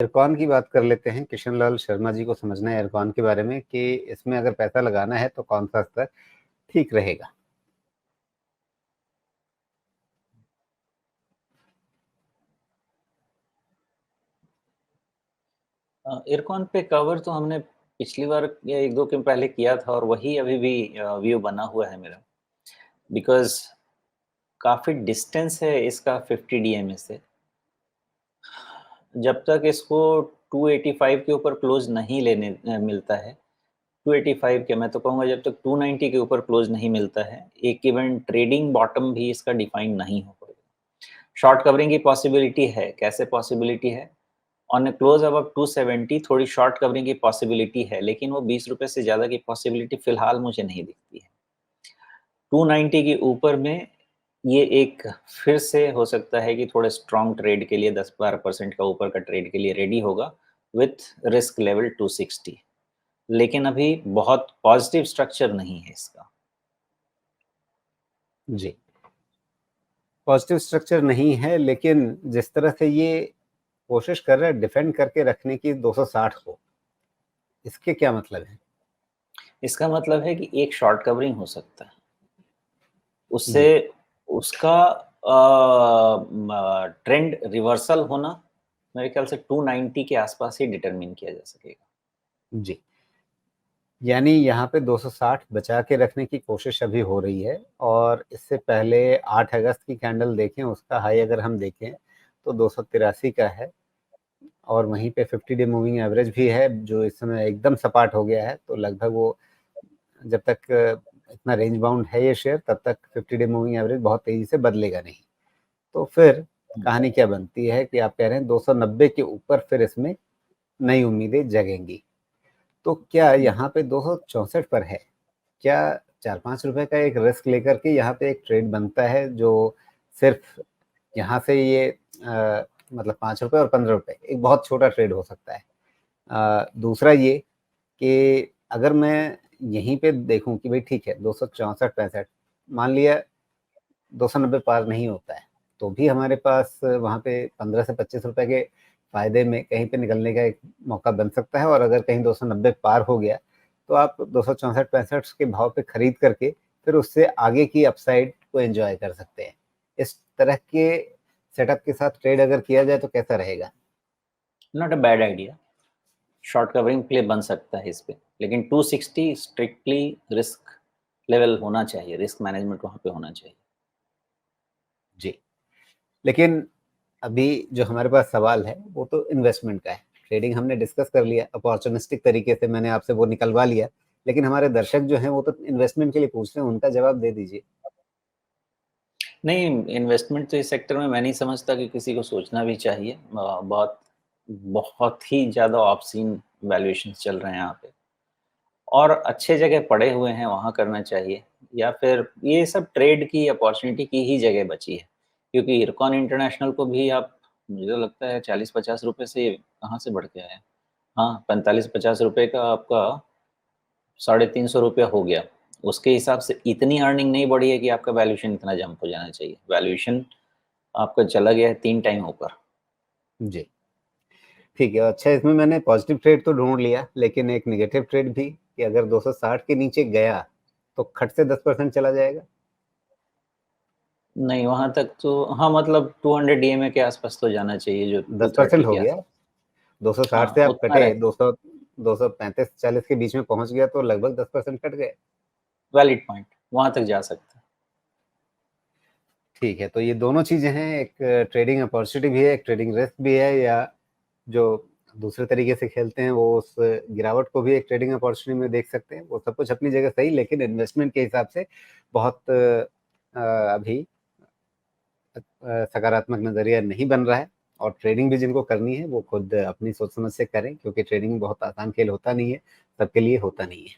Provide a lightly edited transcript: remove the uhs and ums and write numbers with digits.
इरकॉन की बात कर लेते हैं। किशन लाल शर्मा जी को समझना है इरकॉन के बारे में कि इसमें अगर पैसा लगाना है तो कौन सा स्तर ठीक रहेगा। इरकॉन पे कवर तो हमने पिछली बार या एक दो के पहले किया था और वही अभी भी व्यू बना हुआ है मेरा, बिकॉज काफ़ी डिस्टेंस है इसका 50 DMA से। जब तक इसको 285 के ऊपर क्लोज नहीं लेने मिलता है, 285 के, मैं तो कहूँगा जब तक 290 के ऊपर क्लोज नहीं मिलता है, एक इवन ट्रेडिंग बॉटम भी इसका डिफाइन नहीं हो पाएगा। शॉर्ट कवरिंग की पॉसिबिलिटी है, कैसे पॉसिबिलिटी है? ऑन ए क्लोज अब 270 थोड़ी शॉर्ट कवरिंग की पॉसिबिलिटी है, लेकिन वो 20 रुपए से ज़्यादा की पॉसिबिलिटी फिलहाल मुझे नहीं दिखती है। 290 के ऊपर में ये एक फिर से हो सकता है कि थोड़े स्ट्रॉन्ग ट्रेड के लिए 10-12% का ऊपर का ट्रेड के लिए रेडी होगा विथ रिस्क लेवल 260, लेकिन अभी बहुत पॉजिटिव स्ट्रक्चर नहीं है इसका। जी, पॉजिटिव स्ट्रक्चर नहीं है, लेकिन जिस तरह से ये कोशिश कर रहा है डिफेंड करके रखने की 260 को, इसके क्या मतलब है? इसका मतलब है कि एक शॉर्ट कवरिंग हो सकता है, उससे जी उसका ट्रेंड रिवर्सल होना मेरे ख्याल से 290 के आसपास ही डिटरमिन किया जा सकेगा। जी, यानी यहाँ पे 260 बचा के रखने की कोशिश अभी हो रही है। और इससे पहले 8 अगस्त की कैंडल देखें, उसका हाई अगर हम देखें तो 283 का है और वहीं पे 50 डे मूविंग एवरेज भी है जो इस समय एकदम सपाट हो गया है। तो लगभग वो जब तक इतना रेंज बाउंड है ये शेयर, तब तक 50 डे मूविंग एवरेज बहुत तेजी से बदलेगा नहीं। तो फिर कहानी क्या बनती है कि आप कह रहे हैं 290 के ऊपर फिर इसमें नई उम्मीदें जगेंगी। तो क्या यहाँ पे 264 पर है, क्या 4-5 रुपए का एक रिस्क लेकर के यहाँ पे एक ट्रेड बनता है जो सिर्फ यहाँ से ये मतलब 5 रुपए और 15 रुपए एक बहुत छोटा ट्रेड हो सकता है। दूसरा ये कि अगर मैं यहीं पे देखूं कि भाई ठीक है 264-65, मान लिया 290 पार नहीं होता है, तो भी हमारे पास वहाँ पे 15 से 25 रुपए के फायदे में कहीं पे निकलने का एक मौका बन सकता है। और अगर कहीं 290 पार हो गया तो आप 264-65 के भाव पे खरीद करके फिर उससे आगे की अपसाइड को एंजॉय कर सकते हैं। इस तरह के सेटअप के साथ ट्रेड अगर किया जाए तो कैसा रहेगा? Not a bad idea, short covering play बन सकता है इस पे, लेकिन 260 स्ट्रिक्टली रिस्क लेवल होना चाहिए, रिस्क मैनेजमेंट वहाँ पे होना चाहिए। जी, लेकिन अभी जो हमारे पास सवाल है वो तो इन्वेस्टमेंट का है। ट्रेडिंग हमने डिस्कस कर लिया, अपॉर्चुनिस्टिक तरीके से मैंने आपसे वो निकलवा लिया, लेकिन हमारे दर्शक जो हैं वो तो इन्वेस्टमेंट के लिए पूछ रहे हैं, उनका जवाब दे दीजिए। नहीं, इन्वेस्टमेंट तो इस सेक्टर में मैं नहीं समझता कि किसी को सोचना भी चाहिए। बहुत बहुत ही ज़्यादा ऑब्सीन वैल्यूएशन चल रहे हैं यहाँ पे, और अच्छे जगह पड़े हुए हैं, वहाँ करना चाहिए, या फिर ये सब ट्रेड की अपॉर्चुनिटी की ही जगह बची है, क्योंकि इरकॉन इंटरनेशनल को भी आप, मुझे तो लगता है 40-50 रुपए से कहाँ से बढ़ के आया है। हाँ, 45-50 रुपए का आपका 350 रुपया हो गया। उसके हिसाब से इतनी अर्निंग नहीं बढ़ी है कि आपका वैल्यूएशन इतना जंप हो जाना चाहिए। वैल्यूएशन आपका चला गया है 3 टाइम ऊपर। जी, ठीक है। अच्छा, इसमें मैंने पॉजिटिव ट्रेड तो ढूंढ लिया, लेकिन एक नेगेटिव ट्रेड भी कि अगर 260 के नीचे गया तो खट से 10% चला जाएगा। नहीं, वहाँ तक तो हाँ, मतलब 200 डीएमए के आसपास तो जाना चाहिए, जो 10% 230 हो के गया। आसपास। 260 हाँ, से आप उतना कटे रहे, 235-40 के बीच में पहुंच गया तो लगभग 10% कट गए। वैलिड पॉइंट, वहाँ तक जा सकता है। ठीक है, तो ये दोनों चीजें हैं, एक ट्रेडिंग अपॉर्चुनिटी भी है, एक ट्रेडिंग रिस्क भी है, या जो दूसरे तरीके से खेलते हैं वो उस गिरावट को भी एक ट्रेडिंग अपॉर्चुनिटी में देख सकते हैं। वो सब कुछ अपनी जगह सही, लेकिन इन्वेस्टमेंट के हिसाब से बहुत अभी सकारात्मक नजरिया नहीं बन रहा है। और ट्रेडिंग भी जिनको करनी है वो खुद अपनी सोच समझ से करें, क्योंकि ट्रेडिंग बहुत आसान खेल होता नहीं है, सबके लिए होता नहीं है।